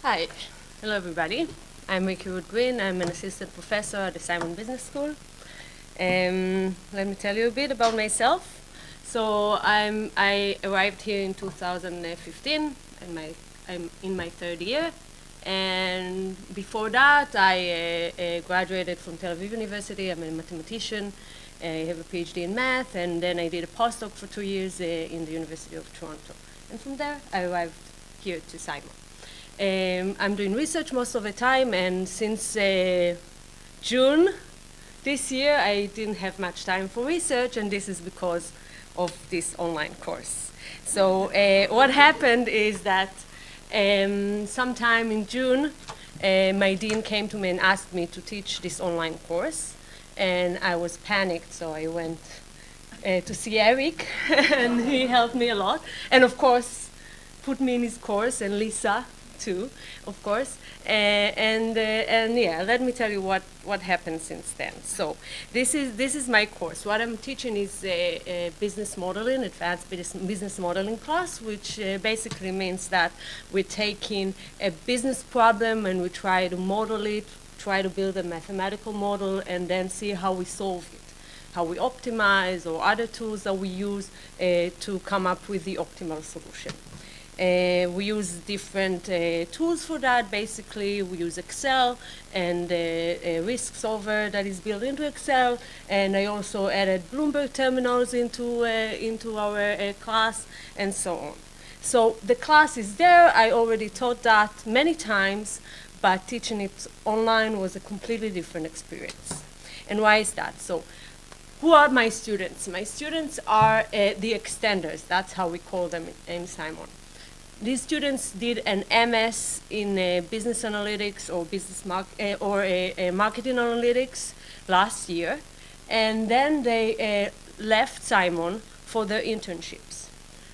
Hi, hello everybody. I'm Roet-Green. I'm an assistant professor at the Simon Business School. Let me tell you a bit about myself. So I arrived here in 2015, and I'm in my third year. And before that, I graduated from Tel Aviv University. I'm a mathematician. I have a PhD in math, and then I did a postdoc for 2 years in the University of Toronto. And from there, I arrived here to Simon. I'm doing research most of the time, and since June this year, I didn't have much time for research, and this is because of this online course. So what happened is that sometime in June, my dean came to me and asked me to teach this online course, and I was panicked, so I went to see Eric, and he helped me a lot, and of course, put me in his course, and Lisa too, of course, and yeah, let me tell you what happened since then. So this is my course. What I'm teaching is a business modeling, advanced business modeling class, which basically means that we're taking a business problem and we try to model it, try to build a mathematical model, and then see how we solve it, how we optimize, or other tools that we use to come up with the optimal solution. We use different tools for that. Basically, we use Excel and a risk solver that is built into Excel. And I also added Bloomberg terminals into our class, and so on. So the class is there. I already taught that many times, but teaching it online was a completely different experience. And why is that? So who are my students? My students are the extenders. That's how we call them in Simon. These students did an MS in business analytics or marketing analytics last year, and then they left Simon for their internships.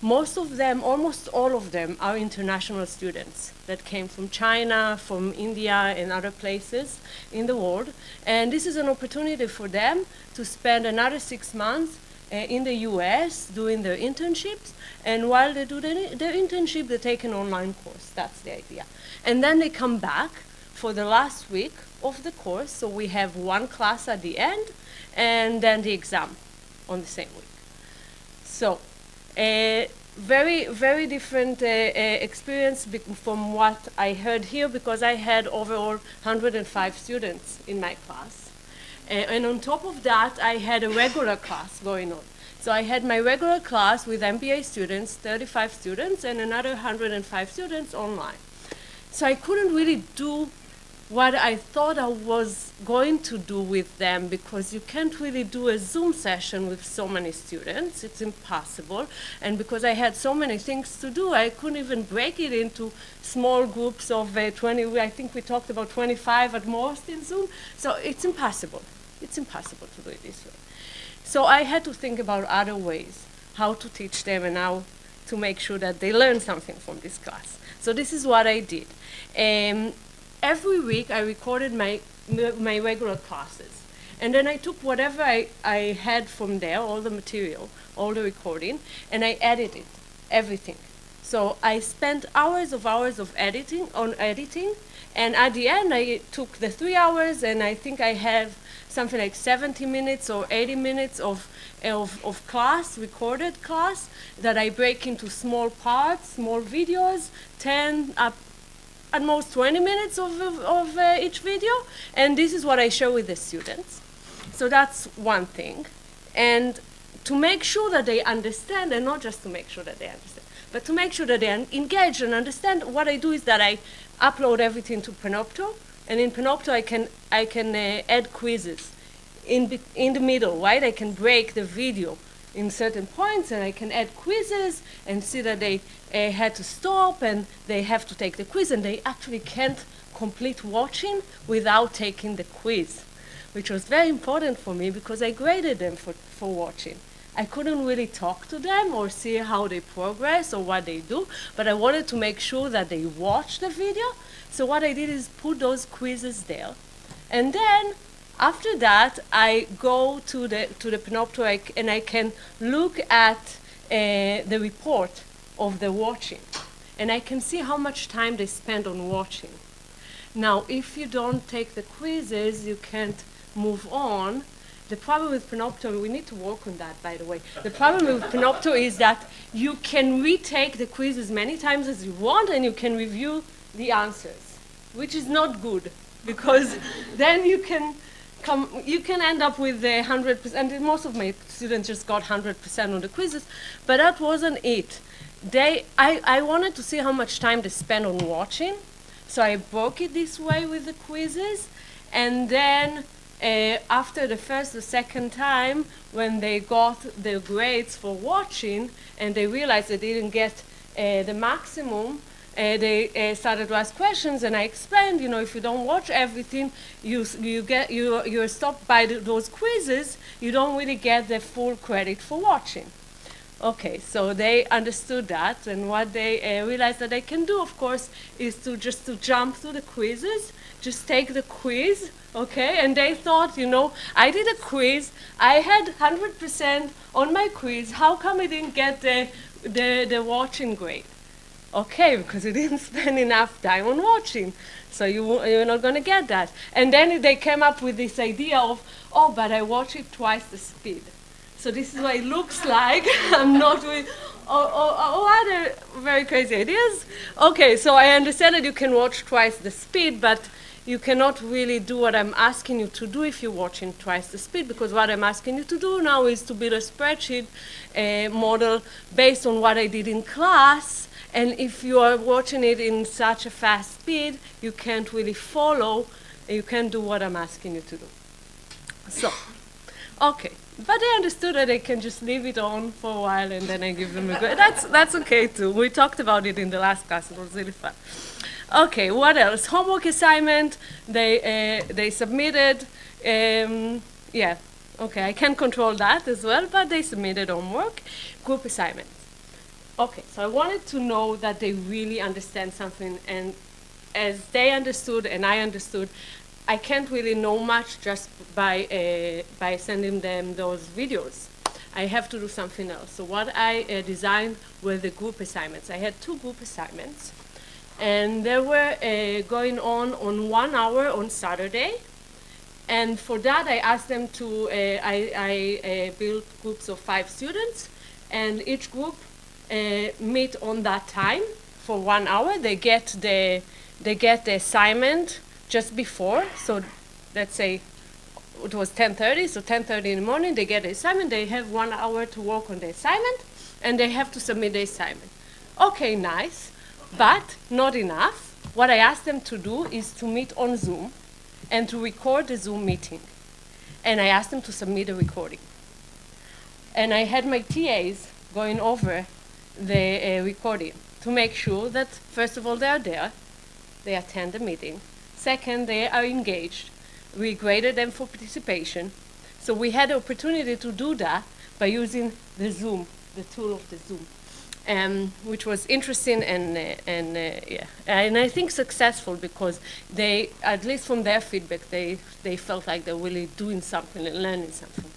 Most of them, almost all of them, are international students that came from China, from India, and other places in the world. And this is an opportunity for them to spend another 6 months in the US doing their internships, and while they do their internship, they take an online course. That's the idea. And then they come back for the last week of the course, so we have one class at the end, and then the exam on the same week. So very, very different experience from what I heard here, because I had overall 105 students in my class. And on top of that, I had a regular class going on. So I had my regular class with MBA students, 35 students, and another 105 students online. So I couldn't really do what I thought I was going to do with them, because you can't really do a Zoom session with so many students. It's impossible. And because I had so many things to do, I couldn't even break it into small groups of 20. I think we talked about 25 at most in Zoom. So it's impossible. It's impossible to do it this way. So I had to think about other ways, how to teach them and how to make sure that they learn something from this class. So this is what I did. Every week I recorded my regular classes. And then I took whatever I had from there, all the material, all the recording, and I edited everything. So I spent hours of editing, and at the end I took the 3 hours, and I think I have something like 70 minutes or 80 minutes of class, recorded class, that I break into small parts, small videos, 10 at most 20 minutes of each video, and this is what I share with the students. So that's one thing. And to make sure that they understand, and not just to make sure that they understand, but to make sure that they are engaged and understand, what I do is that I upload everything to Panopto, and in Panopto I can add quizzes in the middle, right? I can break the video in certain points, and I can add quizzes and see that they had to stop and they have to take the quiz, and they actually can't complete watching without taking the quiz, which was very important for me because I graded them for watching. I couldn't really talk to them or see how they progress or what they do, but I wanted to make sure that they watch the video. So what I did is put those quizzes there. And then after that, I go to the Panopto and I can look at the report of the watching. and I can see how much time they spend on watching. Now, if you don't take the quizzes, you can't move on. The problem with Panopto, we need to work on that, by the way. The problem with Panopto is that you can retake the quiz as many times as you want, and you can review the answers, which is not good, because then you can end up with 100%, and most of my students just got 100% on the quizzes, but that wasn't it. I wanted to see how much time they spend on watching, so I broke it this way with the quizzes, and then after the first or second time, when they got their grades for watching, and they realized they didn't get the maximum, they started to ask questions, and I explained, if you don't watch everything, you're stopped by those quizzes, you don't really get the full credit for watching. Okay, so they understood that, and what they realized that they can do, of course, is to jump through the quizzes, just take the quiz, okay? And they thought, I did a quiz, I had 100% on my quiz, how come I didn't get the watching grade? Okay, because you didn't spend enough time on watching, so you're not going to get that. And then they came up with this idea of, but I watch it twice the speed. So this is what it looks like. I'm not with other very crazy ideas. Okay, so I understand that you can watch twice the speed, but you cannot really do what I'm asking you to do if you're watching twice the speed, because what I'm asking you to do now is to build a spreadsheet model based on what I did in class. And if you are watching it in such a fast speed, you can't really follow, you can't do what I'm asking you to do. So, okay. But they understood that they can just leave it on for a while and then I give them a grade. That's okay too. We talked about it in the last class. It was really fun. Okay, what else? Homework assignment. They submitted. Yeah. Okay, I can control that as well, but they submitted homework. Group assignments. Okay, so I wanted to know that they really understand something, and as they understood and I understood, I can't really know much just by sending them those videos. I have to do something else. So what I designed were the group assignments. I had 2 group assignments, and they were going on 1 hour on Saturday. And for that, I asked them to, I built groups of 5 students, and each group meet on that time for 1 hour. They get the assignment just before, so let's say it was 10:30, so 10:30 in the morning they get the assignment, they have 1 hour to work on the assignment, and they have to submit the assignment. Okay, nice, but not enough. What I asked them to do is to meet on Zoom and to record the Zoom meeting. And I asked them to submit a recording. And I had my TAs going over the recording to make sure that, first of all, they are there, they attend the meeting. Second, they are engaged. We graded them for participation. So we had the opportunity to do that by using the Zoom, the tool of the Zoom, which was interesting and I think successful, because they, at least from their feedback, they felt like they're really doing something and learning something.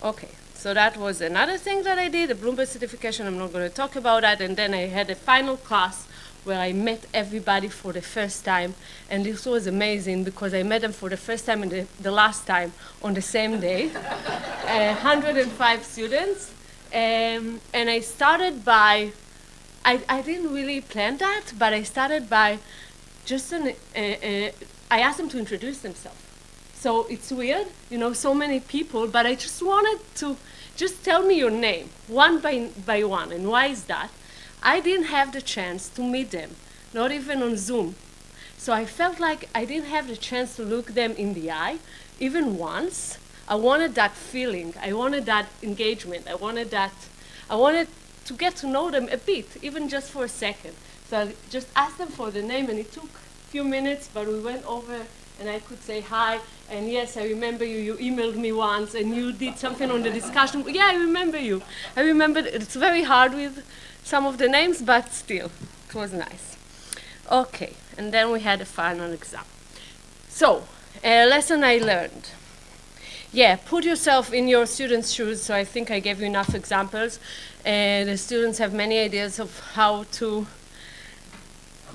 Okay, so that was another thing that I did, the Bloomberg certification. I'm not going to talk about that. And then I had a final class where I met everybody for the first time, and this was amazing because I met them for the first time and the last time on the same day, 105 students, and I started by, I didn't really plan that, but I started by just, I asked them to introduce themselves. So it's weird, so many people, but I just wanted to just tell me your name, one by one, and why is that? I didn't have the chance to meet them, not even on Zoom. So I felt like I didn't have the chance to look them in the eye, even once. I wanted that feeling. I wanted that engagement. I wanted to get to know them a bit, even just for a second. So I just asked them for the name, and it took a few minutes, but we went over, and I could say hi, and yes, I remember you. You emailed me once, and you did something on the discussion. Yeah, I remember you. I remember. It's very hard with some of the names, but still, it was nice. Okay, and then we had a final exam. So, a lesson I learned. Yeah, put yourself in your students' shoes. So I think I gave you enough examples. The students have many ideas of how to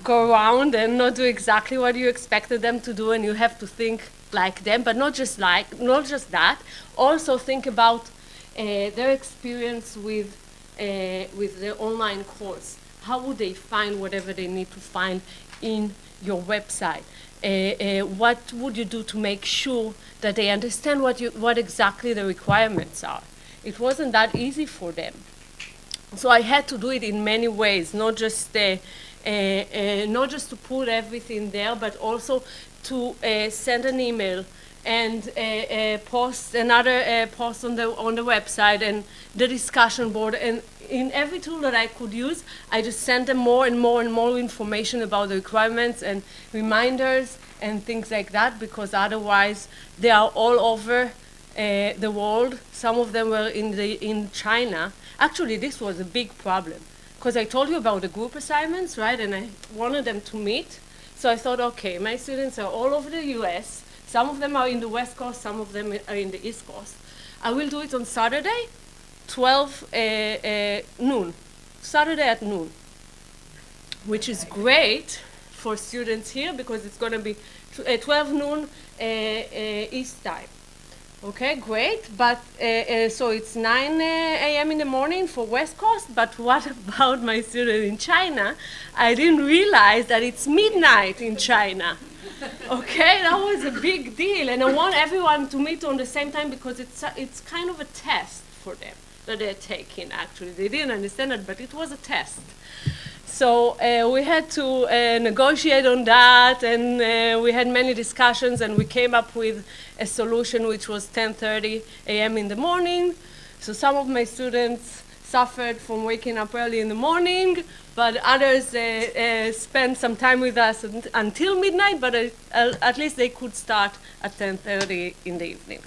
go around and not do exactly what you expected them to do, and you have to think like them, but not just that. Also think about their experience with their online course. How would they find whatever they need to find in your website? What would you do to make sure that they understand what exactly the requirements are? It wasn't that easy for them. So I had to do it in many ways, not just to put everything there, but also to send an email and post another post on the website and the discussion board. And in every tool that I could use, I just sent them more and more and more information about the requirements and reminders and things like that, because otherwise they are all over the world. Some of them were in China. Actually, this was a big problem, because I told you about the group assignments, right? And I wanted them to meet. So I thought, okay, my students are all over the US. Some of them are in the West Coast, some of them are in the East Coast. I will do it on Saturday, 12 noon. Saturday at noon, which is great for students here because it's going to be 12 noon East time. Okay, great, but so it's 9 a.m. in the morning for West Coast, but what about my student in China? I didn't realize that it's midnight in China. Okay, that was a big deal, and I want everyone to meet on the same time because it's kind of a test for them that they're taking, actually. They didn't understand it, but it was a test. So we had to negotiate on that, and we had many discussions, and we came up with a solution which was 10:30 a.m. in the morning. So some of my students suffered from waking up early in the morning, but others spent some time with us until midnight, but at least they could start at 10:30 in the evening.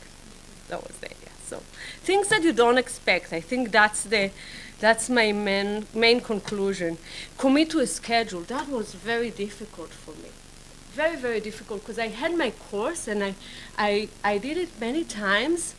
That was the idea. So things that you don't expect, I think that's my main conclusion. Commit to a schedule. That was very difficult for me. Very, very difficult, because I had my course and I did it many times,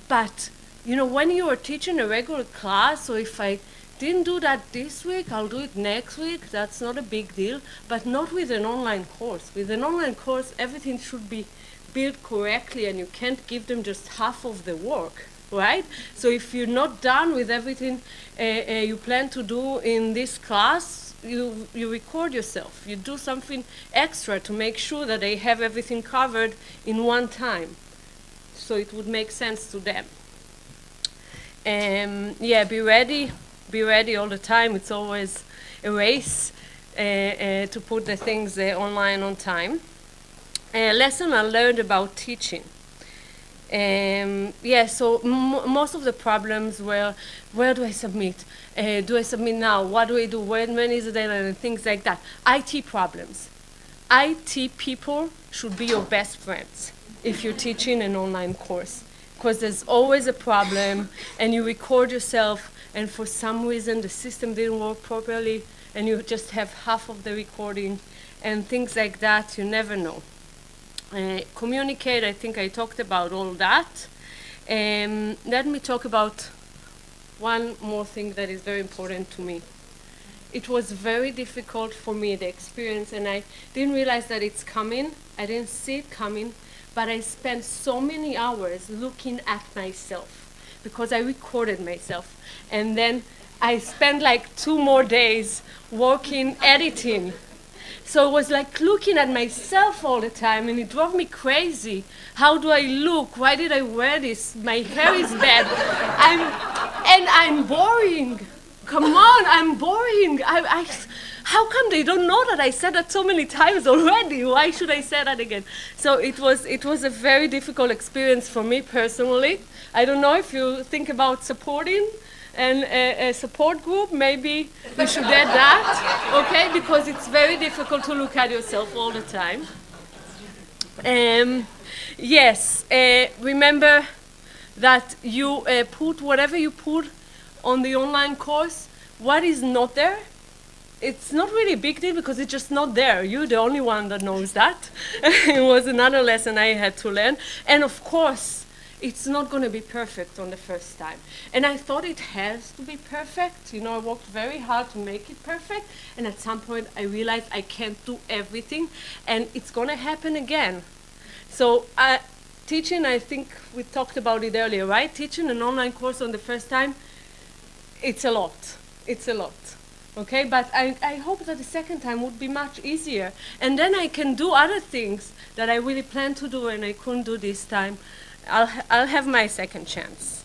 but you know, when you are teaching a regular class, so if I didn't do that this week, I'll do it next week. That's not a big deal, but not with an online course. With an online course, everything should be built correctly, and you can't give them just half of the work. Right? So if you're not done with everything you plan to do in this class, you record yourself. You do something extra to make sure that they have everything covered in one time. So it would make sense to them. Yeah, be ready all the time. It's always a race to put the things online on time. Lesson I learned about teaching. Yeah, so most of the problems were, where do I submit? Do I submit now? What do I do? When is the deadline? And things like that. IT problems. IT people should be your best friends if you're teaching an online course, because there's always a problem, and you record yourself, and for some reason the system didn't work properly, and you just have half of the recording, and things like that. You never know. Communicate, I think I talked about all that. Let me talk about one more thing that is very important to me. It was very difficult for me, the experience, and I didn't realize that it's coming. I didn't see it coming, but I spent so many hours looking at myself because I recorded myself. And then I spent like 2 more days working, editing. So it was like looking at myself all the time, and it drove me crazy. How do I look? Why did I wear this? My hair is bad. I'm boring. Come on, I'm boring. How come they don't know that I said that so many times already? Why should I say that again? So it was a very difficult experience for me personally. I don't know if you think about supporting and a support group, maybe you should add that, okay? Because it's very difficult to look at yourself all the time. Yes, remember that you put whatever you put on the online course, what is not there, it's not really a big deal because it's just not there. You're the only one that knows that. It was another lesson I had to learn. And of course, it's not going to be perfect on the first time. And I thought it has to be perfect. You know, I worked very hard to make it perfect. And at some point, I realized I can't do everything. And it's going to happen again. So teaching, I think we talked about it earlier, right? Teaching an online course on the first time, it's a lot. It's a lot. Okay, but I hope that the second time would be much easier. And then I can do other things that I really planned to do and I couldn't do this time. I'll have my second chance.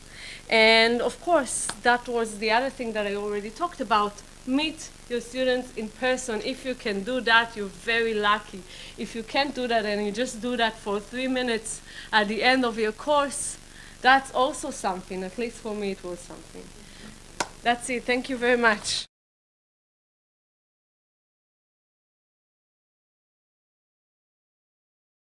And of course, that was the other thing that I already talked about. Meet your students in person. If you can do that, you're very lucky. If you can't do that and you just do that for 3 minutes at the end of your course, that's also something. At least for me, it was something. That's it. Thank you very much.